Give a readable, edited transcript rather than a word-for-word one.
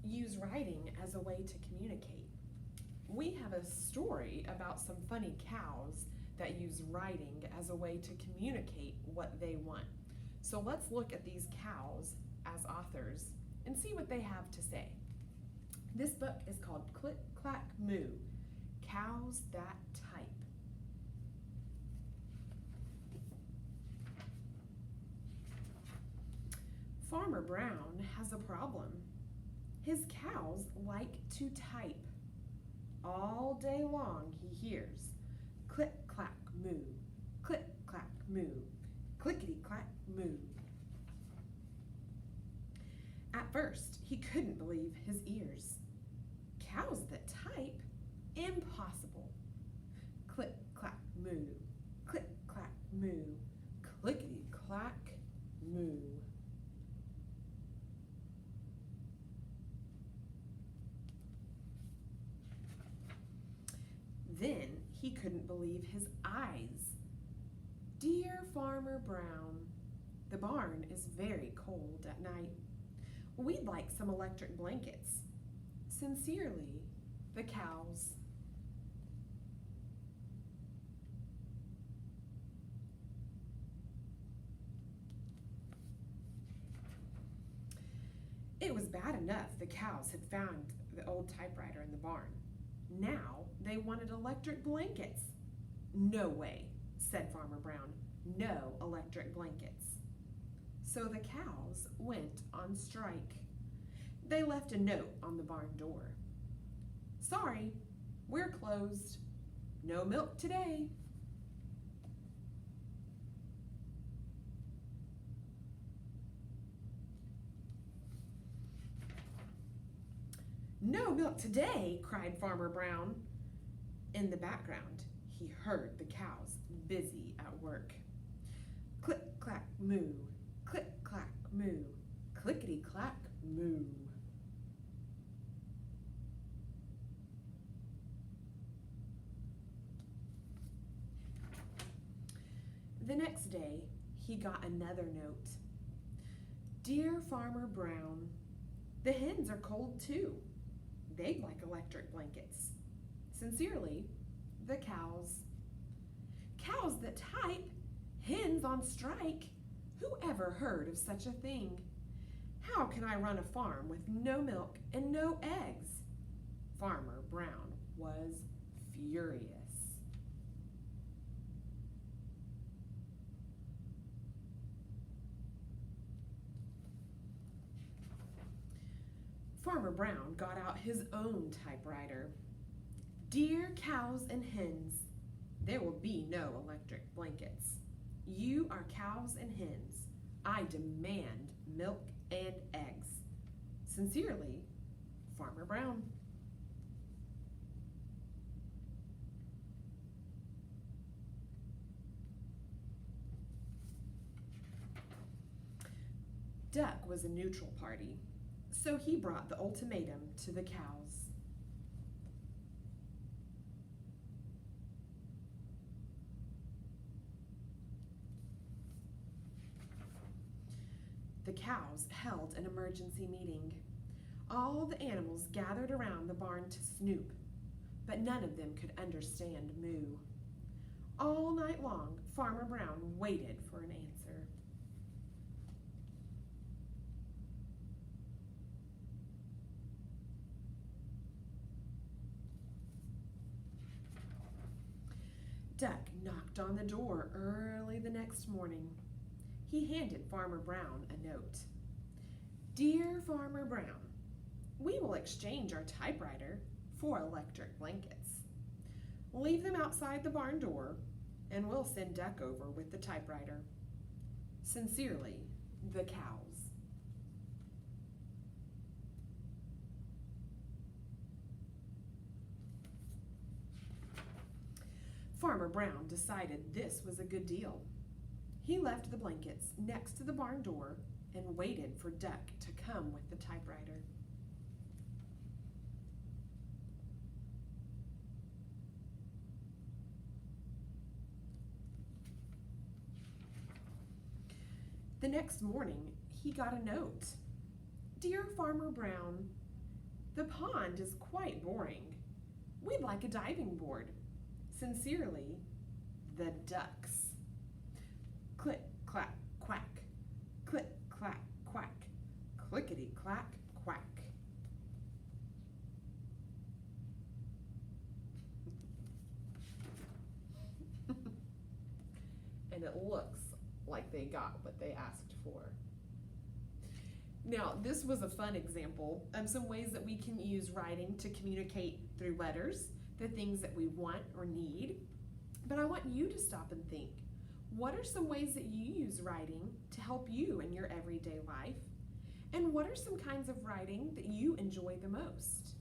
use writing as a way to communicate. We have a story about some funny cows that use writing as a way to communicate what they want. So let's look at these cows as authors and see what they have to say. This book is called Click, Clack, Moo, Cows That Type. Farmer Brown has a problem. His cows like to type. All day long he hears click, clack, moo, click, clack, moo, clickety, clack, moo. At first, he couldn't believe his ears. Cows that type? Impossible. Click, clack, moo, click, clack, moo, clickety, clack, moo. Then he couldn't believe his eyes. Dear Farmer Brown, the barn is very cold at night. We'd like some electric blankets. Sincerely, the cows. It was bad enough the cows had found the old typewriter in the barn. Now they wanted electric blankets. No way, said Farmer Brown. No electric blankets. So the cows went on strike. They left a note on the barn door. Sorry, we're closed. No milk today. No milk today, cried Farmer Brown. In the background, he heard the cows busy at work. Click, clack, moo, click, clack, moo, clickety, clack, moo. The next day, he got another note. Dear Farmer Brown, the hens are cold too. They'd like electric blankets. Sincerely, the cows. Cows that type? Hens on strike? Who ever heard of such a thing? How can I run a farm with no milk and no eggs? Farmer Brown was furious. Farmer Brown got out his own typewriter. Dear cows and hens, there will be no electric blankets. You are cows and hens. I demand milk and eggs. Sincerely, Farmer Brown. Duck was a neutral party, so he brought the ultimatum to the cows. The cows held an emergency meeting. All the animals gathered around the barn to snoop, but none of them could understand moo. All night long, Farmer Brown waited for an answer. Duck knocked on the door early the next morning. He handed Farmer Brown a note. Dear Farmer Brown, we will exchange our typewriter for electric blankets. Leave them outside the barn door, and we'll send Duck over with the typewriter. Sincerely, the cows. Farmer Brown decided this was a good deal. He left the blankets next to the barn door and waited for Duck to come with the typewriter. The next morning, he got a note. Dear Farmer Brown, The pond is quite boring. We'd like a diving board. Sincerely, the ducks. Click, clack, quack. Click, clack, quack. Clickety, clack, quack. And it looks like they got what they asked for. Now, this was a fun example of some ways that we can use writing to communicate through letters, the things that we want or need. But I want you to stop and think, what are some ways that you use writing to help you in your everyday life? And what are some kinds of writing that you enjoy the most?